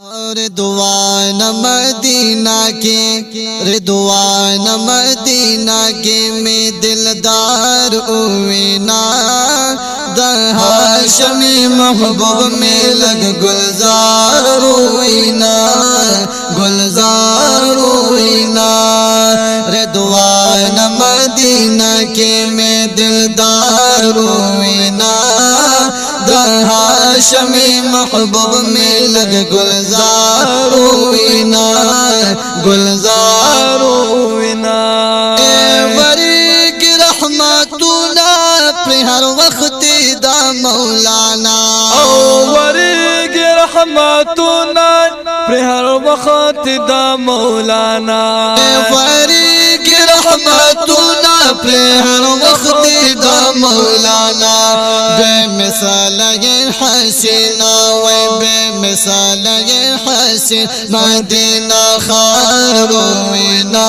Ridwan Medina के Ridwan Medina के में दिलदार उवेना हाशमी महबूब में लग गुलजार उवेना गुलजार उवेना रिदवान मदीना के में दिलदार उवेना हाशमी महबूब में लग गुलजार उवेना गुलजार उवेना वरीक रहमतुना पे हर वक्त दा मौलाना वरीक रहमतुना पे हर वक्त दा मौलाना वरीक रहमतुना पे हर वक्त दा मौलाना बेमिसाल ये हसीना वे बेमिसाल ये हसीन मदीना खारोना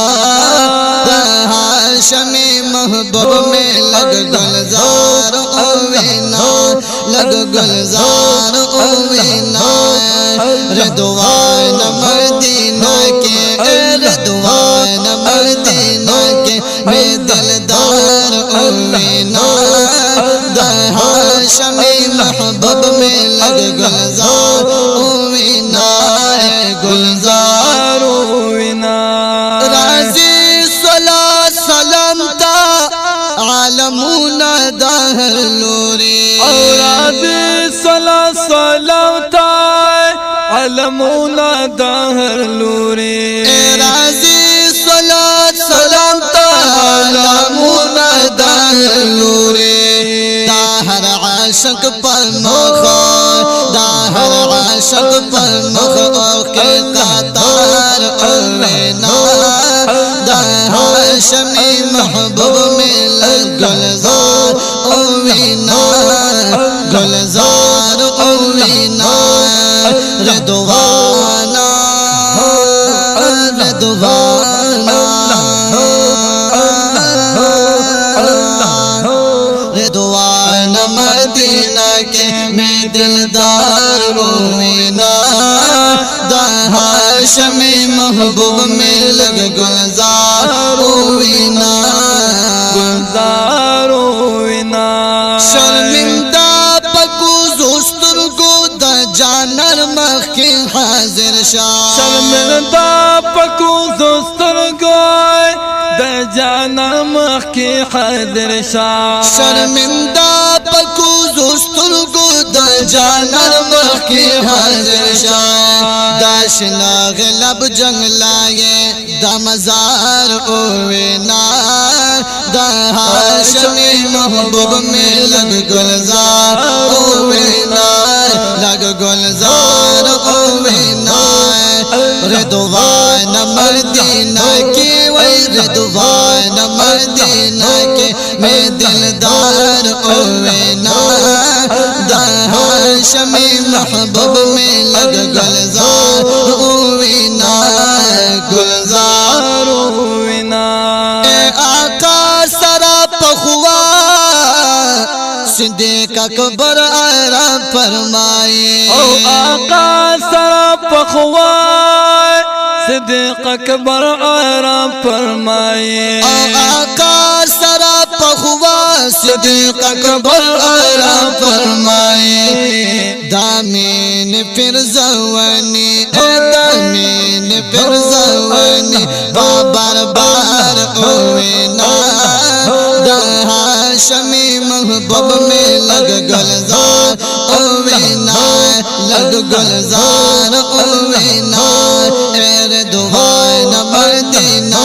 हाशमी महबूब में लग गुलजार उवेना लग गुलजार उवेना रिदवान मदीना के रिदवान मदीना के में दिलदार उवेना हाशमी महबूब में लग गुलजार उवेना गुलजार उवेना राजी सला सलाम ता आलमूना दहर लोरे राजी सला सलाम ता आलमूना दहर लोरे राजी सला सलाम ता आलमूना दहर लोरे दाहर आशिक पर मखा दाहर आशिक पर मखा के कतार उवेना हाशमी महबूब में लग गुलजार उवेना गुलजार उवेना रिदवाना रिदवाना रिदवान मदीना के में दिलदार उवेना हाशमी महबूब में लग गुलजार उवेना गुलजार उवेना शर्मिंदा पकू जोस्तर को द जानर मखी हाजिर शाह शर्मिंदा पकू जोस्तर गोय द जानर मखी हाजिर शाह शर्मिंदा पकू जोस्तर को द जानर मखी हाजिर शाह दाशना गलब जंग लाए दमजार उवेना हाशमी महबूब में लग गुलजार उवेना लग गुलजार उवेना रिदवान मदीना के वही रिदवान मदीना के में दिलदार उवेना हाशमी महबूब में लग गुलजार उवेना गुलजार उवेना आका सरा पखुआ सिद्दीक अकबर आराम फरमाए ओ आका सरा पखुआ सिद्दीक अकबर आराम फरमाए आका सरा पखुआ सिद्दीक अकबर आराम फरमाए दामीन फिर जवानी दामीन फिर जवानी बार बार उवेना हाशमी महबूब में लग गुलजार उवेना लग गुलजार उवेना रिदवान मदीना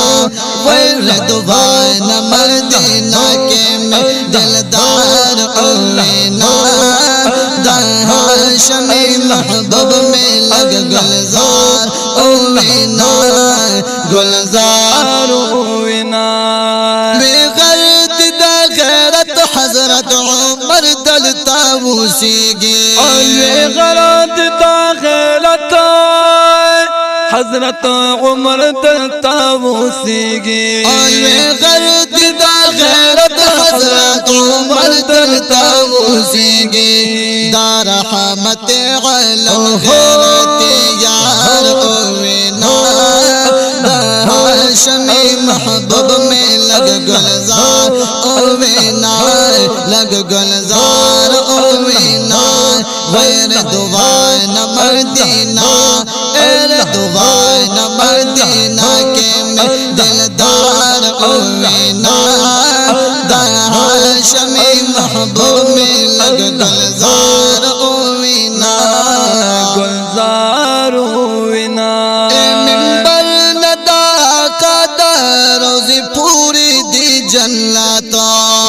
रिदवान मदीना के में दिलदार उवेना हाशमी महबूब में लग गुलजार उवेना गुलजार उवेना हजरत उमर दलता मूसीगे गलत दाखिलत हजरत उमर दलता मूसीगे गलत दाखिलत हजरत उमर दलता मूसीगे दार रहमत अलम खैरत या लग गुलजार ओवीना गैर दुआए न मदीना एर दुआए न मदीना के में दिलदार ओवीना हाशमी महबूब में लग गुलजार ओवीना गुलजार ओवीना मिंबर नदा का रोज़ी पूरी दी जन्नता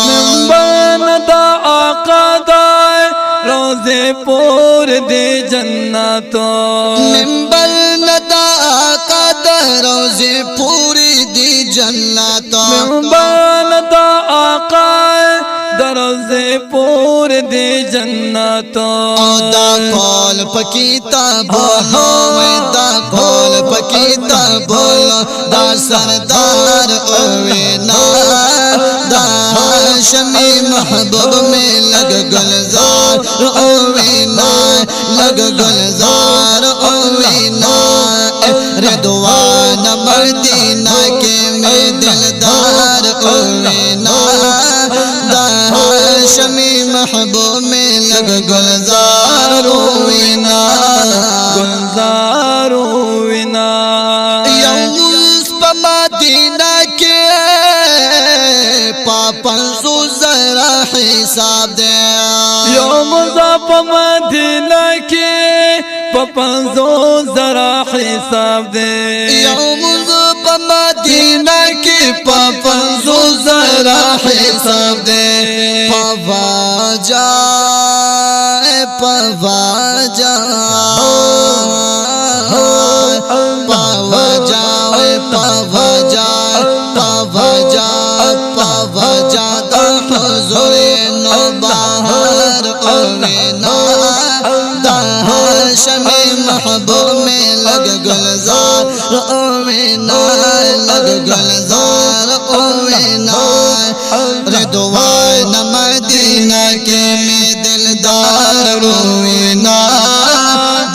मिंबर नदा आका दाए रोज़े पूर दे जन्नतो मिंबर नदा का रोज़ी पूरी दी जन्नता मिंबर नदा आका दरोज़े पूर दे जन्नतो दा कौल पकीता बोलो दा कौल पकीता बोलो दा सरदार ओवीना दा हाशमी महबूब में लग गुलजार ओवीना लग गुलजार ओवीना रिदवान मदीना के में दिलदार ओवीना दा हाशमी महबूब में लग गुलजार ओवीना गुलजार ओवीना यऊस मदीना के पापन सु जरा हिसाब दे यौम ज़ाप मदीना के पपंजो जरा हिसाब दे यऊम ज़ाप मदीना के पापन सु जरा हिसाब दे पवाजा पवाजा पवाजा पवाजा पवाजा पवाजा हुज़ूरे नो बाहर ओवीना दा हाशमी महबूब में लग गुलजार ओवीना लग गुलजार ओवीना रिदवान मदीना के में दिलदार ओवीना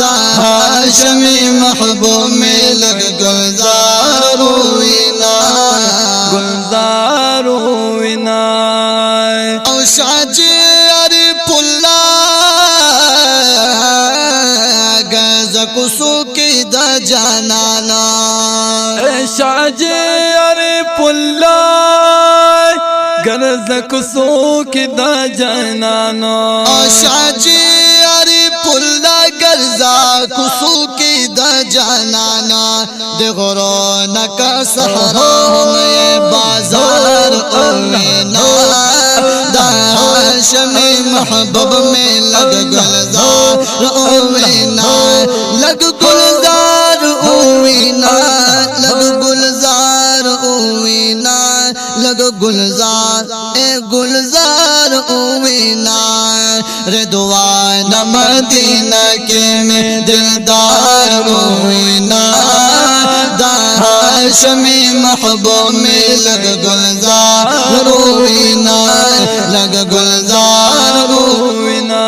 दा हाशमी महबूब में लग गुलजार ओवीना गुलजार ओवीना औशाजी अरे पुल्ला गज कुसु की द जानाना शाजे अरे पुल्ला गरज कुसो की दा जनानो औशाजी अरे पुल्ला गर्जा कुसु की द जानाना देखो न का सहारा में बाजार ओवीना दा हाशमी महबूब में लग गुलजार ओवीना लग गुलजार ओवीना लग गुलजार ओवीना लग गुलजार ए गुलजार ओवीना रिदवान मदीना के में दिलदार ओवीना दा हाशमी महबूब में लग गुलजार ओवीना लग गुलजार ओवीना